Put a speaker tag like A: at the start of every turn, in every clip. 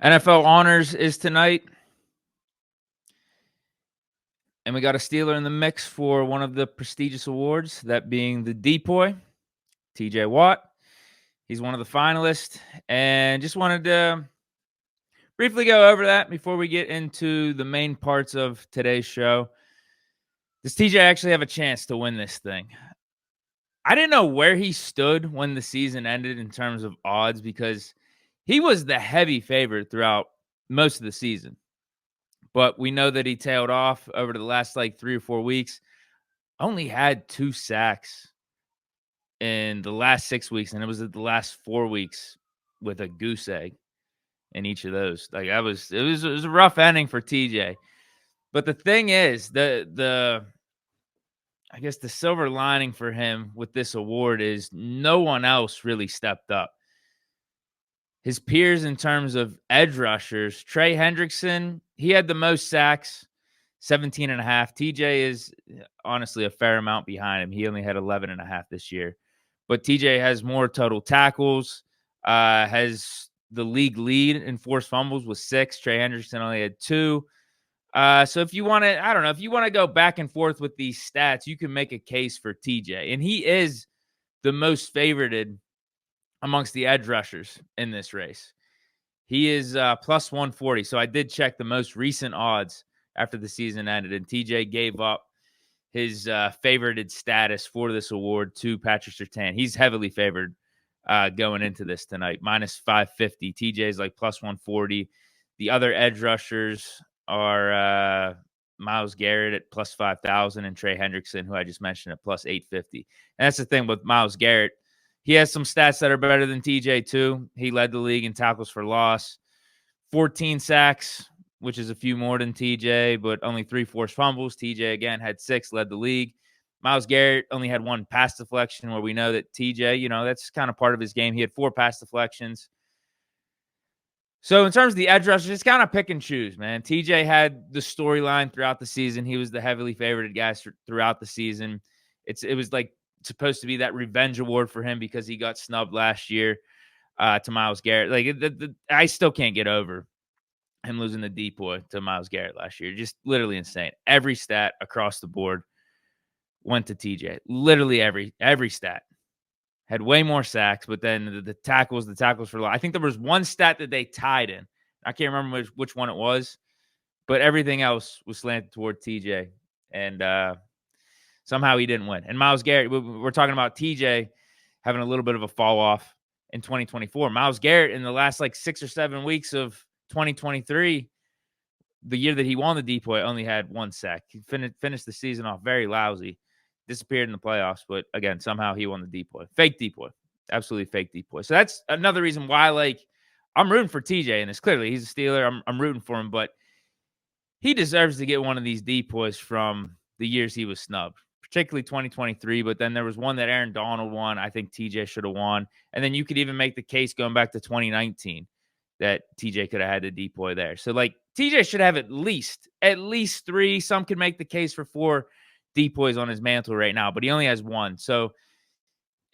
A: NFL Honors is tonight, and we got a Steeler in the mix for one of the prestigious awards, that being the DPOY, TJ Watt. He's one of the finalists, and just wanted to briefly go over that before we get into the main parts of today's show. Does TJ actually have a chance to win this thing? I didn't know where he stood when the season ended in terms of odds because he was the heavy favorite throughout most of the season. But we know that he tailed off over the last 3 or 4 weeks. Only had 2 sacks in the last 6 weeks, and it was the last 4 weeks with a goose egg in each of those. It was a rough ending for TJ. But the thing is, I guess the silver lining for him with this award is no one else really stepped up. His peers in terms of edge rushers, Trey Hendrickson, he had the most sacks, 17 and a half. TJ is honestly a fair amount behind him. He only had 11 and a half this year. But TJ has more total tackles, has the league lead in forced fumbles with 6. Trey Hendrickson only had 2. So if you want to, I don't know, if you want to go back and forth with these stats, you can make a case for TJ. And he is the most favorited amongst the edge rushers in this race. He is plus 140. So I did check the most recent odds after the season ended, and TJ gave up his favorited status for this award to Patrick Surtain. He's heavily favored going into this tonight, minus 550. TJ's like plus 140. The other edge rushers are Myles Garrett at plus 5,000 and Trey Hendrickson, who I just mentioned, at plus 850. And that's the thing with Myles Garrett. He has some stats that are better than TJ too. He led the league in tackles for loss, 14 sacks, which is a few more than TJ, but only 3 forced fumbles. TJ, again, had 6, led the league. Myles Garrett only had 1 pass deflection, where we know that TJ, that's kind of part of his game. He had 4 pass deflections. So in terms of the edge rushers, it's kind of pick and choose, man. TJ had the storyline throughout the season. He was the heavily favored guy throughout the season. It was like supposed to be that revenge award for him because he got snubbed last year to Myles Garrett. I still can't get over him losing the DPOY to Myles Garrett last year. Just literally insane. Every stat across the board went to TJ. Literally every stat. Had way more sacks, but then the tackles for I think there was one stat that they tied in. I can't remember which one it was, but everything else was slanted toward TJ, and somehow he didn't win. And Myles Garrett, we're talking about TJ having a little bit of a fall off in 2024. Myles Garrett in the last 6 or 7 weeks of 2023, the year that he won the DPOY, only had 1 sack. He finished the season off very lousy. Disappeared in the playoffs, but again, somehow he won the DPOY. Fake DPOY. Absolutely fake DPOY. So that's another reason why, I'm rooting for TJ in this. Clearly, he's a Steeler. I'm rooting for him, but he deserves to get one of these DPOYs from the years he was snubbed, particularly 2023. But then there was one that Aaron Donald won. I think TJ should have won. And then you could even make the case going back to 2019 that TJ could have had the DPOY there. So, TJ should have at least 3. Some could make the case for 4 DPOYs on his mantle right now, but he only has 1. So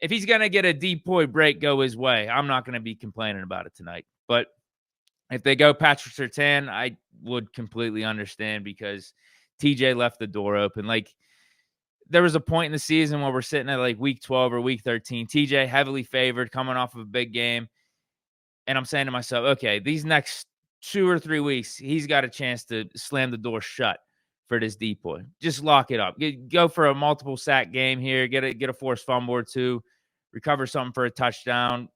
A: if he's going to get a DPOY break go his way, I'm not going to be complaining about it tonight. But if they go Patrick Surtain, I would completely understand because TJ left the door open. There was a point in the season where we're sitting at week 12 or week 13. TJ heavily favored, coming off of a big game. And I'm saying to myself, okay, these next 2 or 3 weeks, he's got a chance to slam the door shut for this DPOY. Just lock it up. Go for a multiple sack game here. Get a forced fumble or 2. Recover something for a touchdown.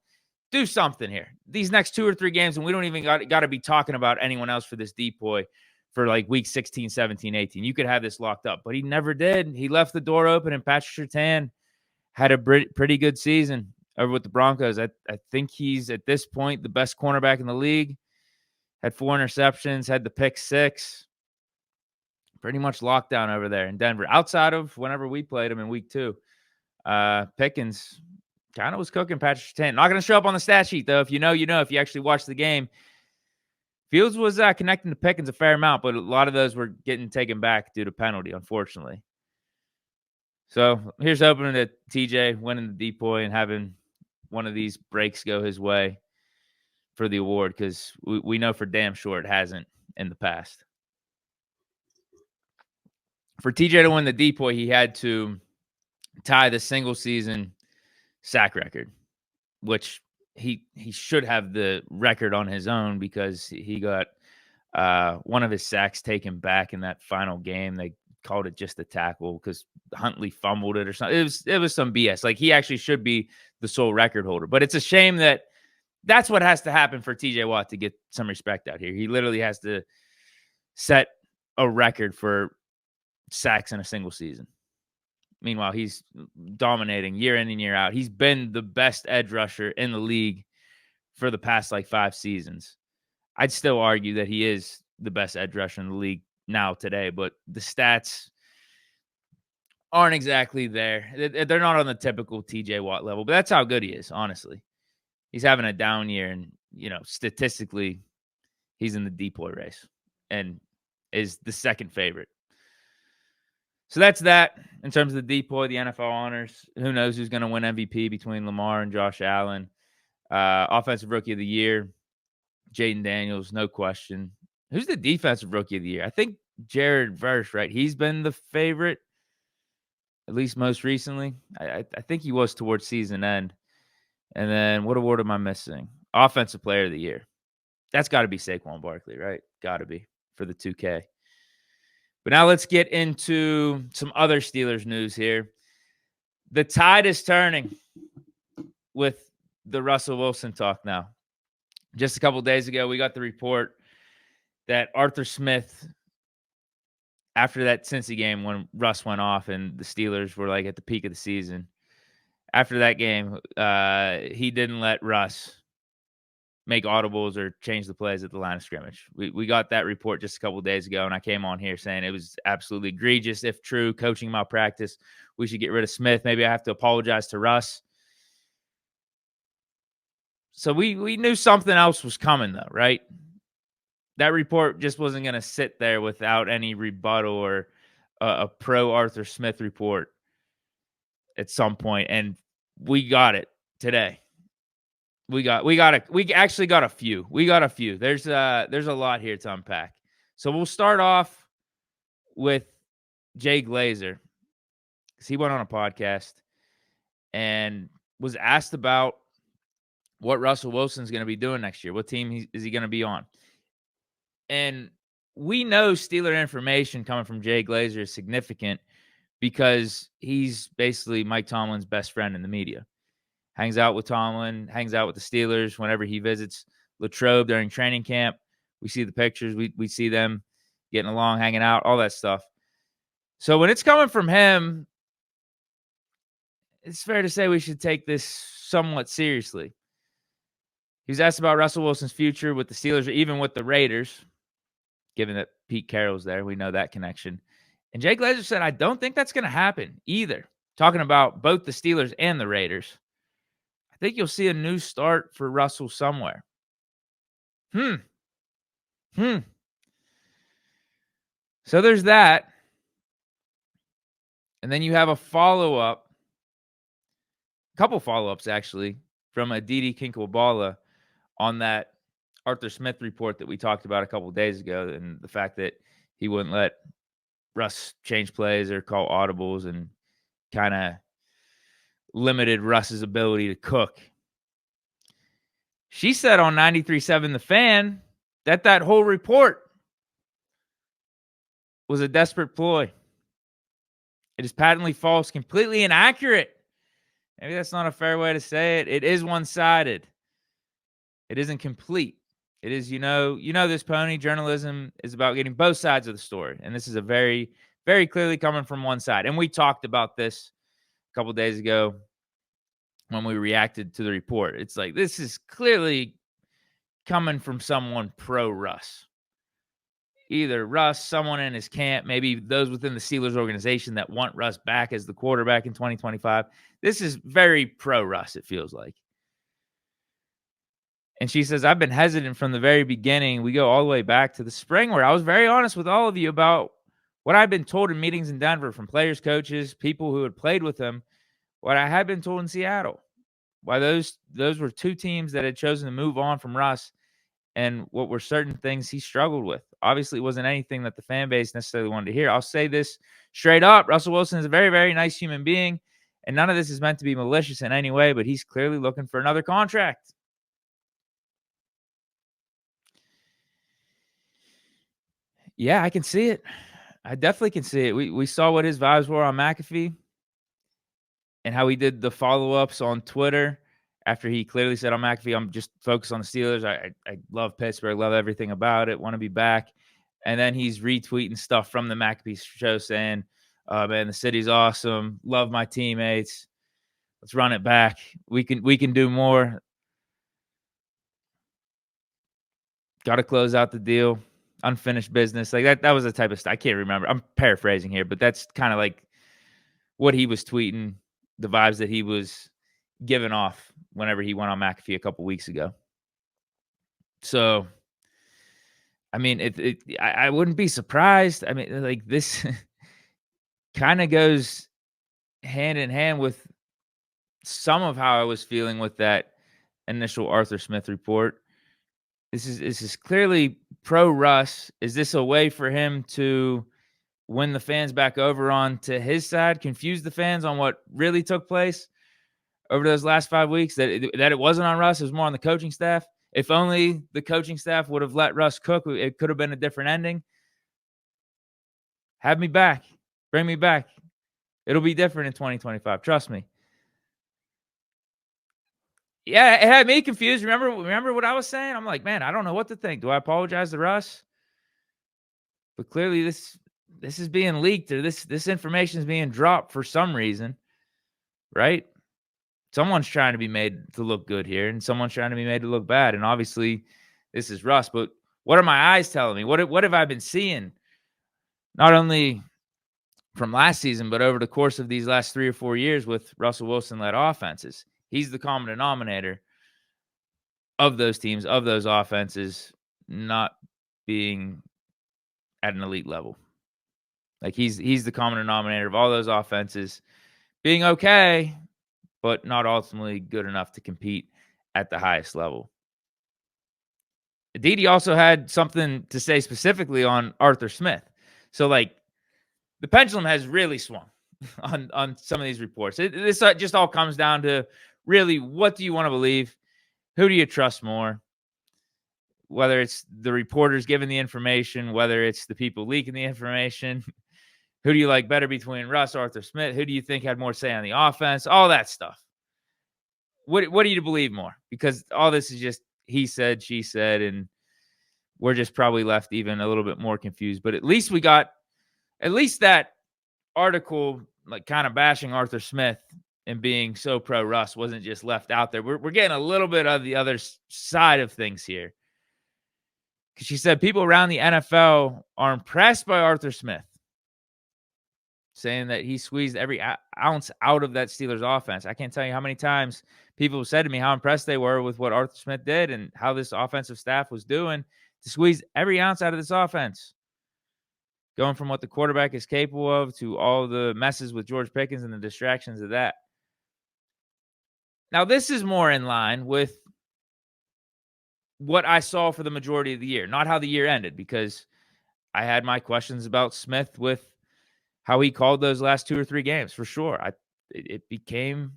A: Do something here. These next 2 or 3 games, and we don't even got to be talking about anyone else for this DPOY for week 16, 17, 18. You could have this locked up, but he never did. He left the door open, and Patrick Surtain had a pretty good season over with the Broncos. I think he's, at this point, the best cornerback in the league. Had 4 interceptions, had the pick 6. Pretty much lockdown over there in Denver. Outside of whenever we played him in week 2, Pickens kind of was cooking Patrick Surtain. Not going to show up on the stat sheet, though. If you know, you know. If you actually watch the game, Fields was connecting to Pickens a fair amount, but a lot of those were getting taken back due to penalty, unfortunately. So here's hoping that TJ winning the DPOY and having one of these breaks go his way for the award because we know for damn sure it hasn't in the past. For TJ to win the DPOY, he had to tie the single season sack record, which he should have the record on his own because he got one of his sacks taken back in that final game. They called it just a tackle because Huntley fumbled it or something. It was some BS. Like, he actually should be the sole record holder. But it's a shame that that's what has to happen for TJ Watt to get some respect out here. He literally has to set a record for sacks in a single season. Meanwhile, he's dominating year in and year out. He's been the best edge rusher in the league for the past 5 seasons. I'd still argue that he is the best edge rusher in the league now today, but the stats aren't exactly there. They're not on the typical TJ Watt level, but that's how good he is, honestly. He's having a down year, and, statistically, he's in the DPOY race and is the second favorite. So that's that in terms of the DPOY, the NFL honors. Who knows who's going to win MVP between Lamar and Josh Allen. Offensive Rookie of the Year, Jaden Daniels, no question. Who's the Defensive Rookie of the Year? I think Jared Verse, right? He's been the favorite, at least most recently. I think he was towards season end. And then what award am I missing? Offensive Player of the Year. That's got to be Saquon Barkley, right? Got to be for the 2K. But now let's get into some other Steelers news here. The tide is turning with the Russell Wilson talk now. Just a couple of days ago, we got the report that Arthur Smith, after that Cincy game when Russ went off and the Steelers were at the peak of the season, after that game, he didn't let Russ make audibles or change the plays at the line of scrimmage. We got that report just a couple of days ago, and I came on here saying it was absolutely egregious. If true, coaching malpractice. We should get rid of Smith. Maybe I have to apologize to Russ. So we knew something else was coming, though, right? That report just wasn't going to sit there without any rebuttal or a pro Arthur Smith report at some point, and we got it today. We actually got a few. We got a few. There's a lot here to unpack. So we'll start off with Jay Glazer, because he went on a podcast and was asked about what Russell Wilson's going to be doing next year. What team is he going to be on? And we know Steeler information coming from Jay Glazer is significant because he's basically Mike Tomlin's best friend in the media. Hangs out with Tomlin, hangs out with the Steelers whenever he visits Latrobe during training camp. We see the pictures. We see them getting along, hanging out, all that stuff. So when it's coming from him, it's fair to say we should take this somewhat seriously. He was asked about Russell Wilson's future with the Steelers or even with the Raiders, given that Pete Carroll's there. We know that connection. And Jay Glazer said, I don't think that's going to happen either. Talking about both the Steelers and the Raiders. I think you'll see a new start for Russell somewhere. So there's that. And then you have a follow-up, couple follow-ups actually, from Aditi Kinkawabala on that Arthur Smith report that we talked about a couple of days ago, and the fact that he wouldn't let Russ change plays or call audibles and kind of limited Russ's ability to cook. She said on 93.7 The Fan that whole report was a desperate ploy. It is patently false, completely inaccurate. Maybe that's not a fair way to say it. It is one-sided. It isn't complete. It is, you know this, Pony. Journalism is about getting both sides of the story. And this is a very, very clearly coming from one side. And we talked about this a couple days ago when we reacted to the report. It's like, this is clearly coming from someone pro-Russ. Either Russ, someone in his camp, maybe those within the Steelers organization that want Russ back as the quarterback in 2025. This is very pro-Russ, it feels like. And she says, I've been hesitant from the very beginning. We go all the way back to the spring where I was very honest with all of you about what I've been told in meetings in Denver from players, coaches, people who had played with him, what I had been told in Seattle. why those were two teams that had chosen to move on from Russ, and what were certain things he struggled with. Obviously, it wasn't anything that the fan base necessarily wanted to hear. I'll say this straight up. Russell Wilson is a very, very nice human being, and none of this is meant to be malicious in any way, but he's clearly looking for another contract. Yeah, I can see it. I definitely can see it. We saw what his vibes were on McAfee and how he did the follow-ups on Twitter after he clearly said on McAfee, I'm just focused on the Steelers. I love Pittsburgh, love everything about it, want to be back. And then he's retweeting stuff from the McAfee show saying, man, the city's awesome. Love my teammates. Let's run it back. We can do more. Got to close out the deal. Unfinished business. Like that was the type of stuff. I can't remember. I'm paraphrasing here, but that's kind of like what he was tweeting, the vibes that he was giving off whenever he went on McAfee a couple weeks ago. So, I mean, I wouldn't be surprised. I mean, like this kind of goes hand in hand with some of how I was feeling with that initial Arthur Smith report. This is clearly pro Russ. Is this a way for him to win the fans back over onto his side, confuse the fans on what really took place over those last 5 weeks, that it wasn't on Russ, it was more on the coaching staff? If only the coaching staff would have let Russ cook, it could have been a different ending. Have me back. Bring me back. It'll be different in 2025. Trust me. Yeah, it had me confused. Remember what I was saying? I'm like, man, I don't know what to think. Do I apologize to Russ? But clearly this is being leaked, or this information is being dropped for some reason, right? Someone's trying to be made to look good here, and someone's trying to be made to look bad. And obviously, this is Russ. But what are my eyes telling me? What have I been seeing? Not only from last season, but over the course of these last 3 or 4 years with Russell Wilson-led offenses. He's the common denominator of those teams, of those offenses, not being at an elite level. Like he's the common denominator of all those offenses being okay, but not ultimately good enough to compete at the highest level. Didi also had something to say specifically on Arthur Smith. So, like, the pendulum has really swung on some of these reports. This just all comes down to really, what do you want to believe? Who do you trust more? Whether it's the reporters giving the information, whether it's the people leaking the information. Who do you like better between Russ, Arthur Smith? Who do you think had more say on the offense? All that stuff. What do you believe more? Because all this is just he said, she said, and we're just probably left even a little bit more confused. But at least we got that article, like, kind of bashing Arthur Smith and being so pro Russ wasn't just left out there. We're getting a little bit of the other side of things here. Because she said people around the NFL are impressed by Arthur Smith, saying that he squeezed every ounce out of that Steelers offense. I can't tell you how many times people have said to me how impressed they were with what Arthur Smith did and how this offensive staff was doing to squeeze every ounce out of this offense. Going from what the quarterback is capable of to all the messes with George Pickens and the distractions of that. Now, this is more in line with what I saw for the majority of the year, not how the year ended, because I had my questions about Smith with how he called those last 2 or 3 games, for sure. It became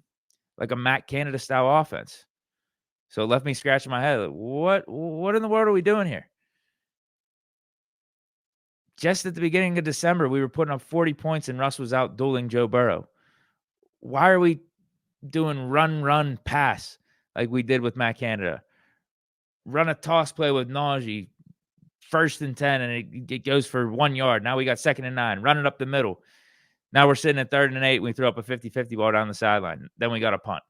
A: like a Matt Canada style offense. So it left me scratching my head. Like, what in the world are we doing here? Just at the beginning of December, we were putting up 40 points and Russ was out dueling Joe Burrow. Why are we doing run, pass like we did with Matt Canada? Run a toss play with Najee, 1st and 10, and it goes for 1 yard. Now we got 2nd and 9. Run it up the middle. Now we're sitting at 3rd and 8. We throw up a 50-50 ball down the sideline. Then we got a punt.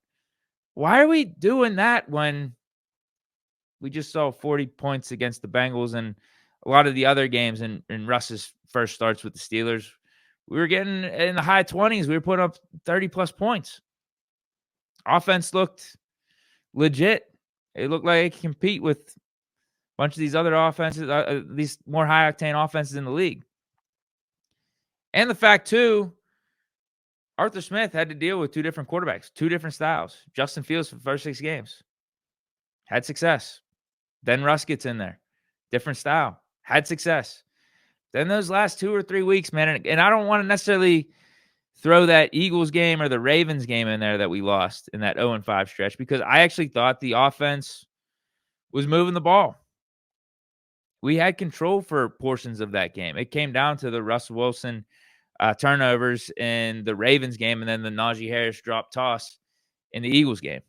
A: Why are we doing that when we just saw 40 points against the Bengals and a lot of the other games in Russ's first starts with the Steelers? We were getting in the high 20s. We were putting up 30-plus points. Offense looked legit. It looked like it could compete with a bunch of these other offenses, these more high-octane offenses in the league. And the fact, too, Arthur Smith had to deal with 2 different quarterbacks, 2 different styles. Justin Fields for the first 6 games. Had success. Then Russ gets in there. Different style. Had success. Then those last 2 or 3 weeks, man, and I don't want to necessarily throw that Eagles game or the Ravens game in there that we lost in that 0-5 stretch, because I actually thought the offense was moving the ball. We had control for portions of that game. It came down to the Russell Wilson turnovers in the Ravens game and then the Najee Harris drop toss in the Eagles game.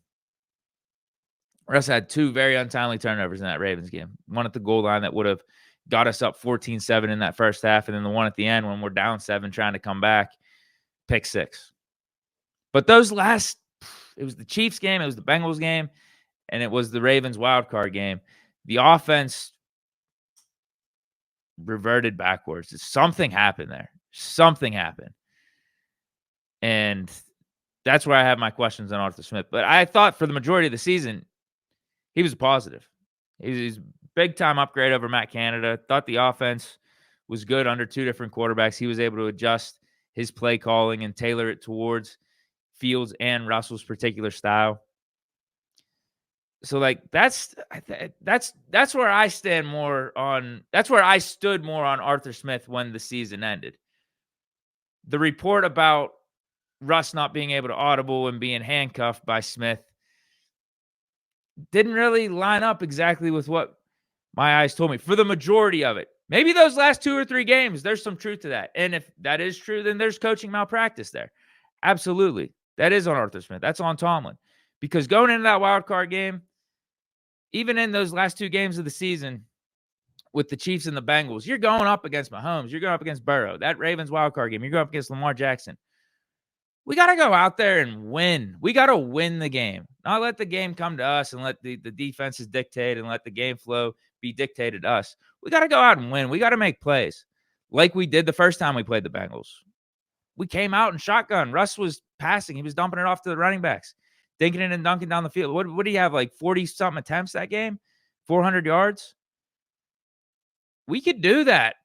A: Russ had 2 very untimely turnovers in that Ravens game. One at the goal line that would have got us up 14-7 in that first half, and then the one at the end when we're down 7 trying to come back, pick 6. But those last, it was the Chiefs game, it was the Bengals game, and it was the Ravens wild card game. The offense reverted backwards. Something happened there. Something happened. And that's where I have my questions on Arthur Smith. But I thought for the majority of the season, he was a positive. He's a big-time upgrade over Matt Canada. Thought the offense was good under 2 different quarterbacks. He was able to adjust his play calling and tailor it towards Fields and Russell's particular style. So, like, that's where I stand more on. That's where I stood more on Arthur Smith when the season ended. The report about Russ not being able to audible and being handcuffed by Smith didn't really line up exactly with what my eyes told me for the majority of it. Maybe those last 2 or 3 games, there's some truth to that. And if that is true, then there's coaching malpractice there. Absolutely. That is on Arthur Smith. That's on Tomlin. Because going into that wild card game, even in those last 2 games of the season with the Chiefs and the Bengals, you're going up against Mahomes. You're going up against Burrow. That Ravens wild card game, you're going up against Lamar Jackson. We got to go out there and win. We got to win the game. Not let the game come to us and let the defenses dictate and let the game flow be dictated to us. We got to go out and win. We got to make plays like we did the first time we played the Bengals. We came out in shotgun. Russ was passing. He was dumping it off to the running backs, dinking it and dunking down the field. What do you have, like 40-something attempts that game? 400 yards? We could do that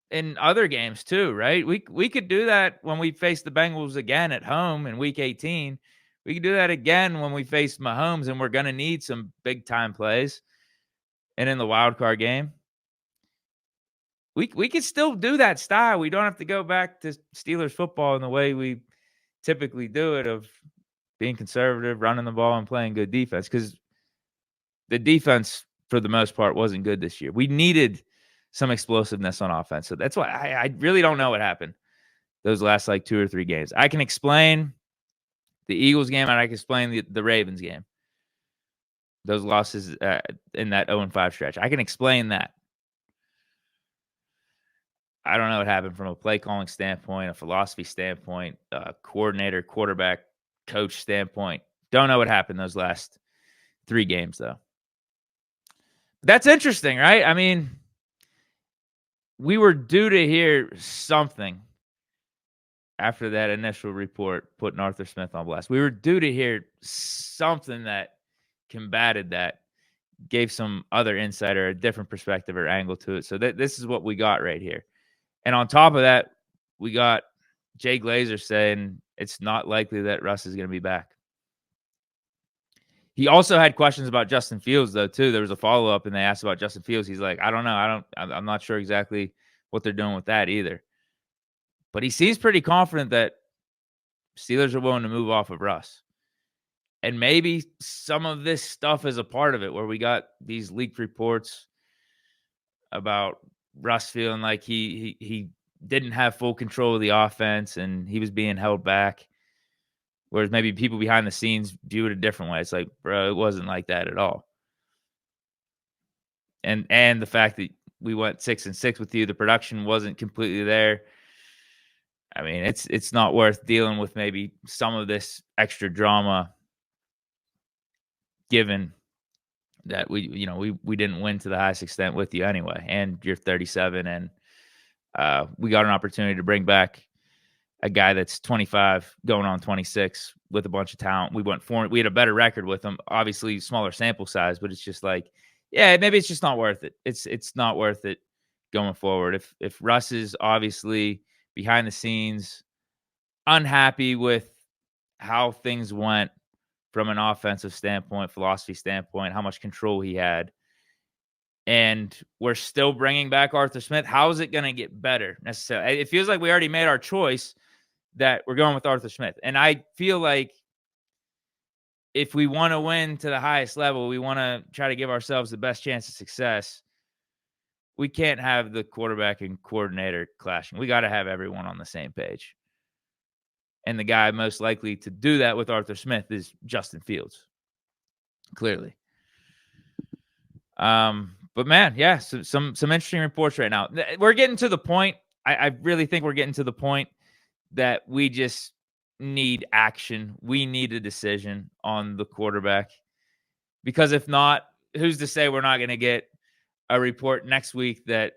A: in other games too, right? We could do that when we face the Bengals again at home in Week 18. We could do that again when we face Mahomes, and we're going to need some big-time plays. And in the wild card game, we could still do that style. We don't have to go back to Steelers football in the way we typically do it, of being conservative, running the ball, and playing good defense, because the defense, for the most part, wasn't good this year. We needed some explosiveness on offense. So that's why I really don't know what happened those last like 2 or 3 games. I can explain the Eagles game, and I can explain the Ravens game. Those losses in that 0-5 stretch. I can explain that. I don't know what happened from a play calling standpoint, a philosophy standpoint, coordinator, quarterback, coach standpoint. Don't know what happened those last 3 games, though. That's interesting, right? I mean, we were due to hear something after that initial report putting Arthur Smith on blast. We were due to hear something that combated that, gave some other insight or a different perspective or angle to it. So this is what we got right here. And on top of that, we got Jay Glazer saying it's not likely that Russ is going to be back. He also had questions about Justin Fields, though, too. There was a follow-up, and they asked about Justin Fields. He's like, I don't know. I'm not sure exactly what they're doing with that either. But he seems pretty confident that Steelers are willing to move off of Russ. And maybe some of this stuff is a part of it, where we got these leaked reports about Russ feeling like he didn't have full control of the offense and he was being held back. Whereas maybe people behind the scenes view it a different way. It's like, bro, it wasn't like that at all. And the fact that we went 6-6 with you, the production wasn't completely there. I mean, it's not worth dealing with maybe some of this extra drama, given that we didn't win to the highest extent with you anyway, and you're 37, and we got an opportunity to bring back a guy that's 25 going on 26 with a bunch of talent. We had a better record with him, obviously smaller sample size, but it's just like, yeah, maybe it's just not worth it. It's not worth it going forward. If Russ is obviously behind the scenes unhappy with how things went from an offensive standpoint, philosophy standpoint, how much control he had. And we're still bringing back Arthur Smith. How is it going to get better necessarily? It feels like we already made our choice that we're going with Arthur Smith. And I feel like if we want to win to the highest level, we want to try to give ourselves the best chance of success. We can't have the quarterback and coordinator clashing. We got to have everyone on the same page. And the guy most likely to do that with Arthur Smith is Justin Fields. Clearly. But man, yeah, so some interesting reports right now. We're getting to the point. I really think we're getting to the point that we just need action. We need a decision on the quarterback. Because if not, who's to say we're not going to get a report next week that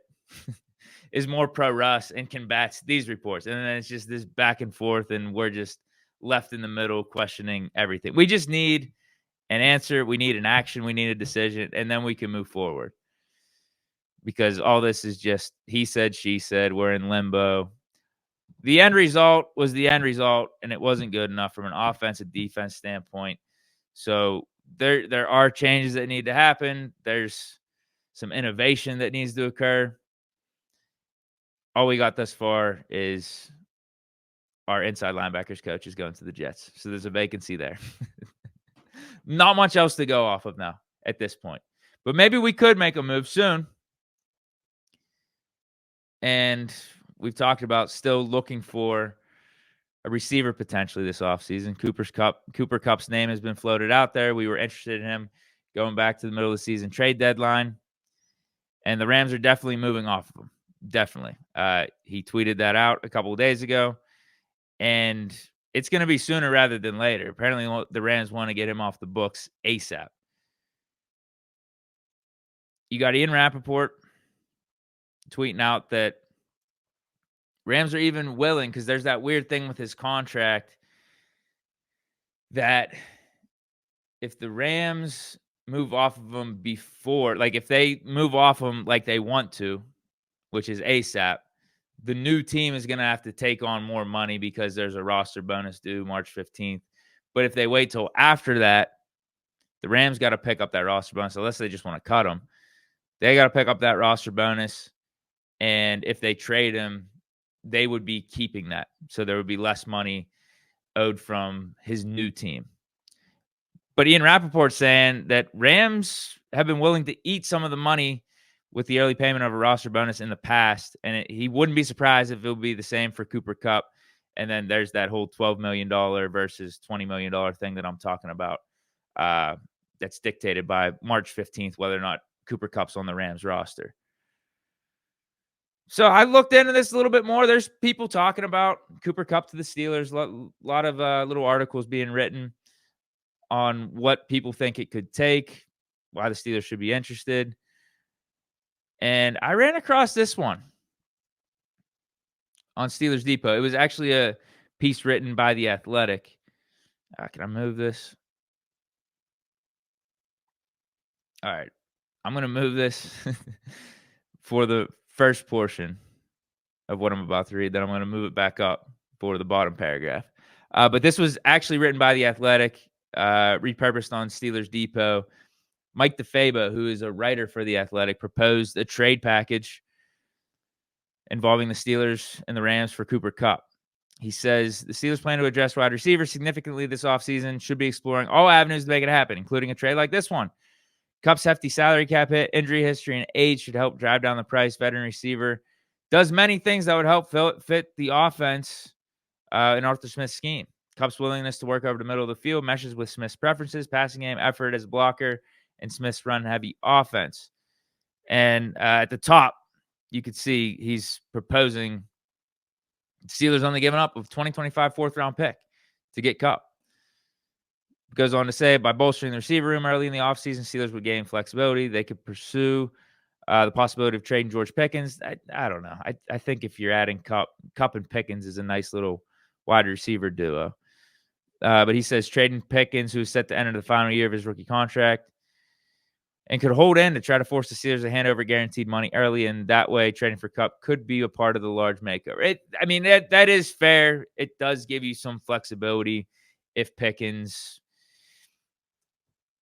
A: is more pro Russ and combats these reports. And then it's just this back and forth, and we're just left in the middle questioning everything. We just need an answer. We need an action. We need a decision, and then we can move forward. Because all this is just he said, she said, we're in limbo. The end result was the end result, and it wasn't good enough from an offensive defense standpoint. So there are changes that need to happen. There's some innovation that needs to occur. All we got thus far is our inside linebackers coach is going to the Jets. So there's a vacancy there. Not much else to go off of now at this point. But maybe we could make a move soon. And we've talked about still looking for a receiver potentially this offseason. Cooper Kupp's name has been floated out there. We were interested in him going back to the middle of the season trade deadline. And the Rams are definitely moving off of him. Definitely. He tweeted that out a couple of days ago. And it's going to be sooner rather than later. Apparently, the Rams want to get him off the books ASAP. You got Ian Rappaport tweeting out that Rams are even willing, because there's that weird thing with his contract that if the Rams move off of him before, like if they move off him like they want to, which is ASAP, the new team is going to have to take on more money because there's a roster bonus due March 15th. But if they wait till after that, the Rams got to pick up that roster bonus, unless they just want to cut him. They got to pick up that roster bonus. And if they trade him, they would be keeping that. So there would be less money owed from his new team. But Ian Rappaport's saying that Rams have been willing to eat some of the money with the early payment of a roster bonus in the past. And he wouldn't be surprised if it would be the same for Cooper Kupp. And then there's that whole $12 million versus $20 million thing that I'm talking about. That's dictated by March 15th, whether or not Cooper Kupp's on the Rams roster. So I looked into this a little bit more. There's people talking about Cooper Kupp to the Steelers. A lot of little articles being written on what people think it could take, why the Steelers should be interested. And I ran across this one on Steelers Depot. It was actually a piece written by The Athletic. Can I move this? All right. I'm going to move this for the first portion of what I'm about to read. Then I'm going to move it back up for the bottom paragraph. But this was actually written by The Athletic, repurposed on Steelers Depot. Mike DeFaba, who is a writer for The Athletic, proposed a trade package involving the Steelers and the Rams for Cooper Kupp. He says the Steelers plan to address wide receivers significantly this offseason, should be exploring all avenues to make it happen, including a trade like this one. Kupp's hefty salary cap hit, injury history, and age should help drive down the price. Veteran receiver does many things that would help fit the offense in Arthur Smith's scheme. Kupp's willingness to work over the middle of the field meshes with Smith's preferences, passing game, effort as a blocker, and Smith's run-heavy offense. And at the top, you could see he's proposing Steelers only giving up a 2025 fourth-round pick to get Kupp. Goes on to say, by bolstering the receiver room early in the offseason, Steelers would gain flexibility. They could pursue the possibility of trading George Pickens. I don't know. I think if you're adding Kupp and Pickens is a nice little wide receiver duo. But he says trading Pickens, who is set to enter the final year of his rookie contract, and could hold in to try to force the Steelers to hand over guaranteed money early, and that way trading for Kupp could be a part of the large makeover. I mean, that is fair. It does give you some flexibility if Pickens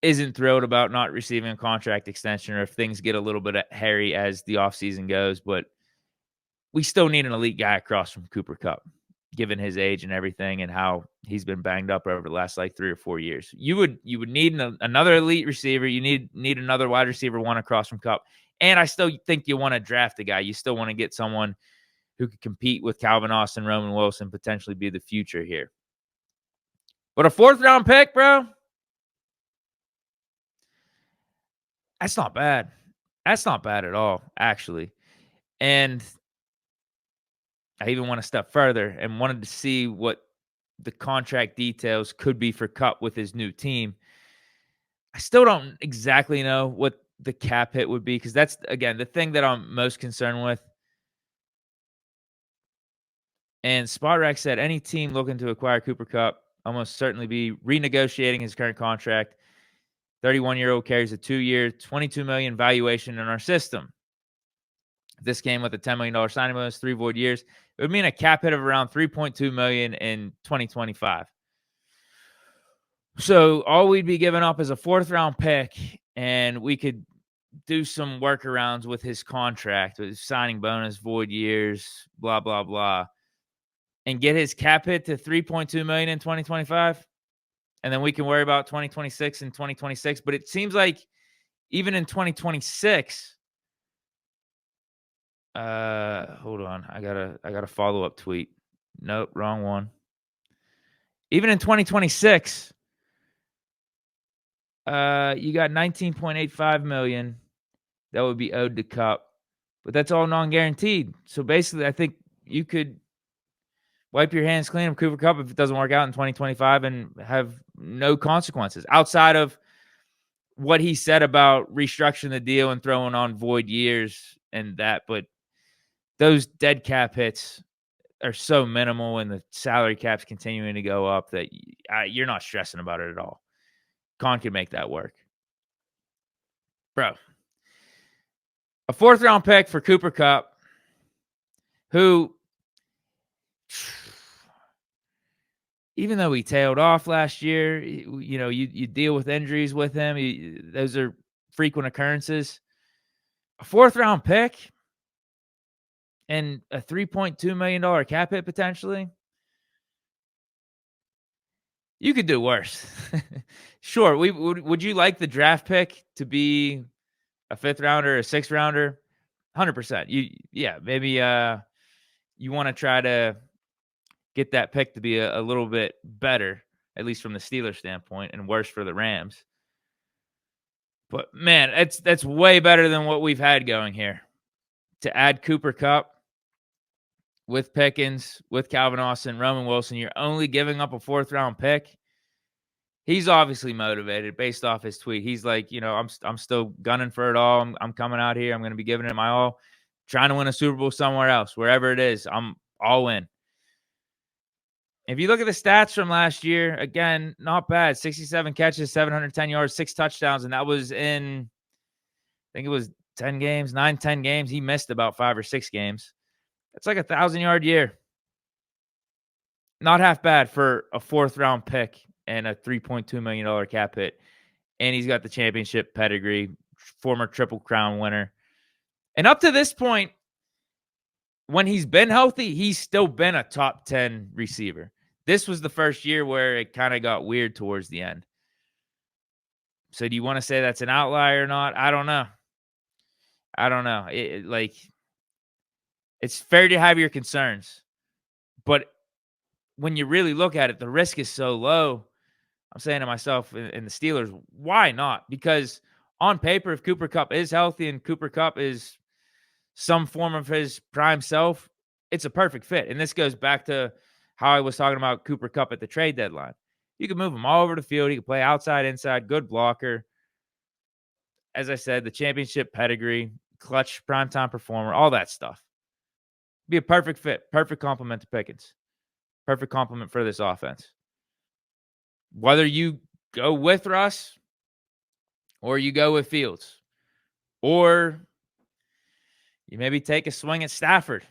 A: isn't thrilled about not receiving a contract extension or if things get a little bit hairy as the offseason goes, but we still need an elite guy across from Cooper Kupp, given his age and everything and how he's been banged up over the last like 3 or 4 years. You would need another elite receiver. You need another wide receiver one across from Kupp. And I still think you want to draft a guy. You still want to get someone who could compete with Calvin Austin, Roman Wilson, potentially be the future here. But a 4th round pick, bro, that's not bad. That's not bad at all, actually. And I even went a step further and wanted to see what the contract details could be for Kupp with his new team. I still don't exactly know what the cap hit would be because that's, again, the thing that I'm most concerned with. And SpotRack said any team looking to acquire Cooper Kupp almost certainly be renegotiating his current contract. 31-year-old carries a 2-year, $22 million valuation in our system. If this came with a $10 million signing bonus, 3 void years, it would mean a cap hit of around $3.2 million in 2025. So all we'd be giving up is a 4th round pick, and we could do some workarounds with his contract, with his signing bonus, void years, blah, blah, blah, and get his cap hit to $3.2 million in 2025. And then we can worry about 2026 and 2026. But it seems like even in 2026, hold on. I got a follow-up tweet. Nope, wrong one. Even in 2026, you got $19.85 million that would be owed to Kupp, but that's all non-guaranteed. So basically, I think you could wipe your hands clean of Cooper Kupp if it doesn't work out in 2025 and have no consequences outside of what he said about restructuring the deal and throwing on void years and that. But those dead cap hits are so minimal and the salary cap's continuing to go up that you're not stressing about it at all. Con can make that work. Bro, a 4th round pick for Cooper Kupp, who, even though he tailed off last year, you know, you deal with injuries with him. Those are frequent occurrences. A 4th round pick and a $3.2 million cap hit potentially. You could do worse. Sure. Would you like the draft pick to be a 5th rounder, a 6th rounder? 100%. Maybe you want to try to get that pick to be a little bit better, at least from the Steelers standpoint, and worse for the Rams. But man, that's way better than what we've had going here. To add Cooper Kupp with Pickens, with Calvin Austin, Roman Wilson, you're only giving up a 4th round pick. He's obviously motivated based off his tweet. He's like, you know, I'm still gunning for it all. I'm coming out here. I'm going to be giving it my all, trying to win a Super Bowl somewhere else, wherever it is. I'm all in. If you look at the stats from last year, again, not bad. 67 catches, 710 yards, 6 touchdowns, and that was in, I think it was 10 games, 10 games. He missed about 5 or 6 games. That's like a 1,000-yard year. Not half bad for a 4th round pick and a $3.2 million cap hit. And he's got the championship pedigree, former Triple Crown winner. And up to this point, when he's been healthy, he's still been a top 10 receiver. This was the first year where it kind of got weird towards the end. So do you want to say that's an outlier or not? I don't know. It's fair to have your concerns. But when you really look at it, the risk is so low. I'm saying to myself and the Steelers, why not? Because on paper, if Cooper Kupp is healthy and Cooper Kupp is some form of his prime self, it's a perfect fit. And this goes back to how I was talking about Cooper Kupp at the trade deadline. You can move him all over the field. He can play outside, inside, good blocker. As I said, the championship pedigree, clutch, primetime performer, all that stuff. Be a perfect fit, perfect complement to Pickens. Perfect complement for this offense. Whether you go with Russ or you go with Fields, or you maybe take a swing at Stafford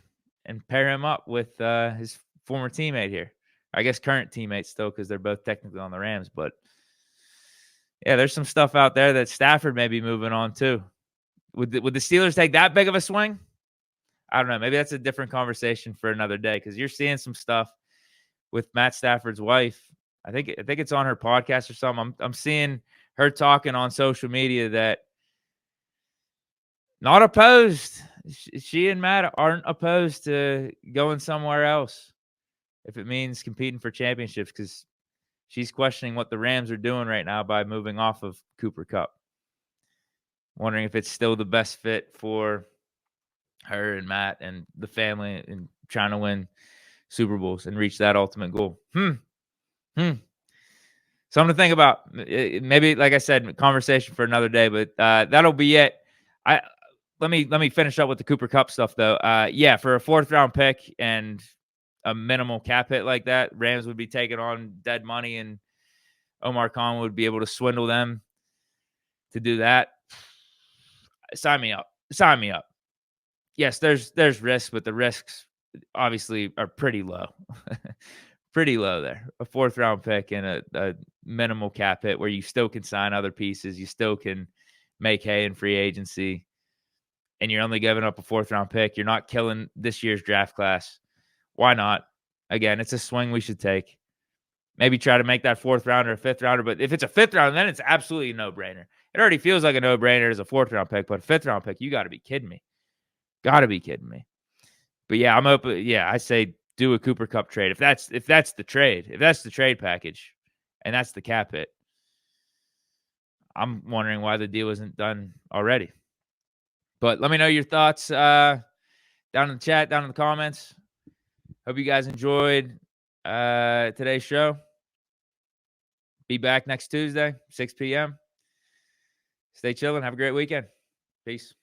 A: and pair him up with his former teammate here. I guess current teammate still, because they're both technically on the Rams. But yeah, there's some stuff out there that Stafford may be moving on too. Would the Steelers take that big of a swing? I don't know. Maybe that's a different conversation for another day, because you're seeing some stuff with Matt Stafford's wife. I think it's on her podcast or something. I'm seeing her talking on social media that not opposed. She and Matt aren't opposed to going somewhere else if it means competing for championships, because she's questioning what the Rams are doing right now by moving off of Cooper Kupp. Wondering if it's still the best fit for her and Matt and the family and trying to win Super Bowls and reach that ultimate goal. Something to think about. Maybe, like I said, conversation for another day, but that'll be it. Let me finish up with the Cooper Kupp stuff though. Yeah, for a 4th round pick and a minimal cap hit like that, Rams would be taking on dead money, and Omar Khan would be able to swindle them to do that. Sign me up. Sign me up. Yes, there's risks, but the risks obviously are pretty low. Pretty low there. A 4th round pick and a minimal cap hit where you still can sign other pieces. You still can make hay in free agency. And you're only giving up a 4th round pick. You're not killing this year's draft class. Why not? Again, it's a swing we should take. Maybe try to make that 4th rounder a 5th rounder. But if it's a 5th round, then it's absolutely a no-brainer. It already feels like a no-brainer as a 4th round pick, but a 5th round pick, you got to be kidding me. Got to be kidding me. But yeah, I'm open. Yeah, I say do a Cooper Kupp trade. If that's the trade, if that's the trade package, and that's the cap hit, I'm wondering why the deal isn't done already. But let me know your thoughts down in the chat, down in the comments. Hope you guys enjoyed today's show. Be back next Tuesday, 6 p.m. Stay chilling. Have a great weekend. Peace.